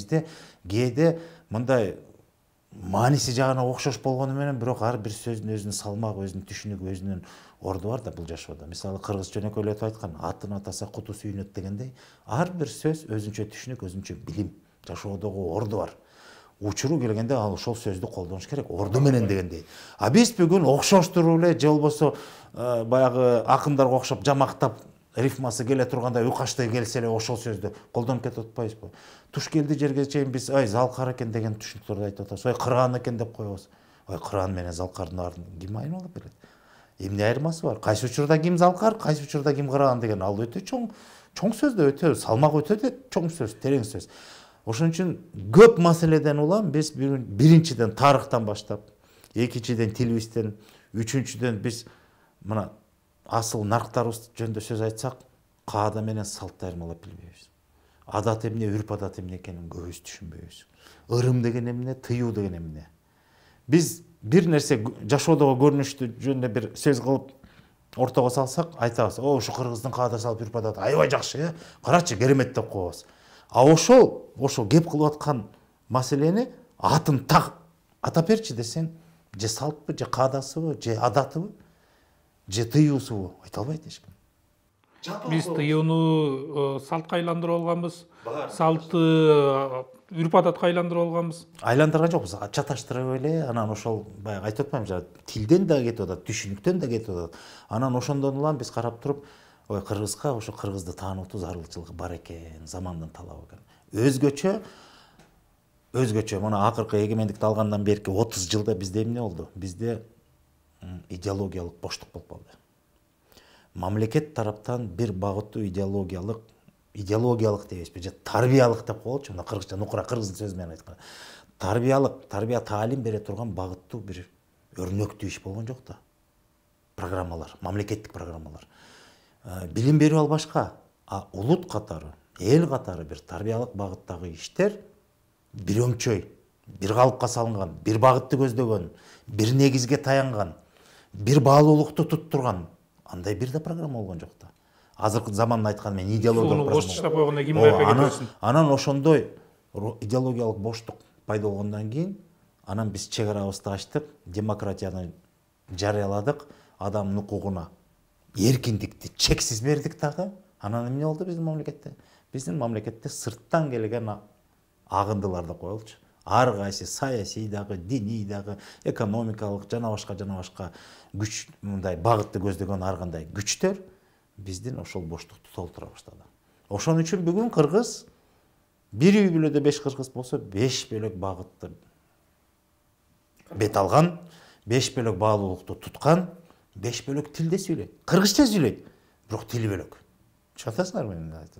бизде кээде мындай мааниси жагына окшош болгону менен бирок ар бир сөздүн өзүнүн салмагы, өзүнүн түшүнүгү, өзүнүн орду бар да бул жашоодо. Мисалы кыргыз жөнөкөйлөтүп айткан атын атаса куту сүйүнөт дегендей, ар бир сөз өзүнчө түшүнүк, өзүнчө билим, жашоодогу орду бар. Учуру келгенде ал ошол сөздү колдонуш керек, орду менен дегендей. А биз бүгүн окшоштуруп эле же болбосо баягы акындарга окшоп жамактап рифмасы келе тургандай уйкаштай келсе эле ошол сөздү колдонуп кетип атпайбызбы? Туш келди жерге чейин биз ай залкар экен деген түшүнүктөрдү айтып атабыз. Ай кыран экен деп коебуз. Ай кыран менен залкардын арын ким айырмалап берет? Эмне айырмасы бар? Кайсы учурда ким залкар, кайсы учурда ким кыран деген ал өтө чоң сөз да өтө салмагы өтө чоң сөз, терең сөз. Ошон үчүн көп маселеден улам биз биринчиден тарыхтан баштап, экинчиден тилибизден, үчүнчүдөн биз мына асыл нарктарыбыз жөнүндө сөз айтсак, каада менен салтты айырмалап билбейбиз. Адат эмне, үрп адат эмне экенин көбүбүз түшүнбөйбүз. Ырым деген эмне, тыюу деген эмне. Биз бир нерсе жашоодогу көрүнүштү жөнүндө бир сөз кылып ортого салсак, айтабыз, о, ушу кыргыздын каада салт үрп адаты аябай жакшы, карачы, керемет деп коебуз. А ошол кеп кылып аткан маселени атын так атап берчи десең, же салтпы, же каадасыбы, же адатыбы, же тыюусубу айта албайт эч ким. Биз тыюуну салтка айландырып алганбыз, салтты үрп адатка айландырып алганбыз. Айландырган жокпуз, чаташтырып эле, анан ошол баягы айтып атпаймынбы, тилден да кетип атат, түшүнүктөн да кетип атат. Анан ошондон улам биз карап туруп, ой, кыргызга ошо кыргызды таануутуу зарылчылыгы бар экен, замандын талабы экен. Өзгөчө, мына акыркы эгемендикти алгандан берки 30 жылда бизде эмне болду? Бизде идеологиялык боштук болуп калды. Мамлекет тараптан бир багыттуу идеологиялык дейбизби, же тарбиялык деп коелучу, мына кыргызча нукура кыргыздын сөзү менен айтканда. Тарбия таалим бере турган багыттуу бир өрнөктүү иш болгон жок да. Программалар, мамлекеттик программалар. Билим берүү албашка, а улут катары, эл катары бир тарбиялык багыттагы иштер бир өңчөй, бир калыпка салынган, бир багытты көздөгөн, бир негизге таянган, бир баалуулукту туттурган, андай бир да программа болгон жок да. Азыркы заманда айткан мен идеологиялык программа. Боштуктап койгондон кийин байкап кетесиң. Анан ошондой идеологиялык боштук пайда болгондон кийин, анан биз чек арабызды ачтык, демократияны жарыяладык, адамдын укугуна эркиндикти чексиз бердик дагы. Анан эмне болду биздин мамлекетте? Биздин мамлекетте сырттан келген агындылар да коелучу. Ар кайсы саясий дагы, диний дагы, экономикалык жана башка күч, мындай багытты көздөгөн ар кандай күчтөр биздин ошол боштукту толтура баштады. Ошон үчүн бүгүн кыргыз бир үй бүлөдө 5 кыргыз болсо 5 бөлөк багытты бет алган, 5 бөлөк баалуулукту туткан, 5 бөлөк тилде сүйлөйт. Кыргызча сүйлөйт, бирок тили бөлөк. Чатасыңарбы мен айтып?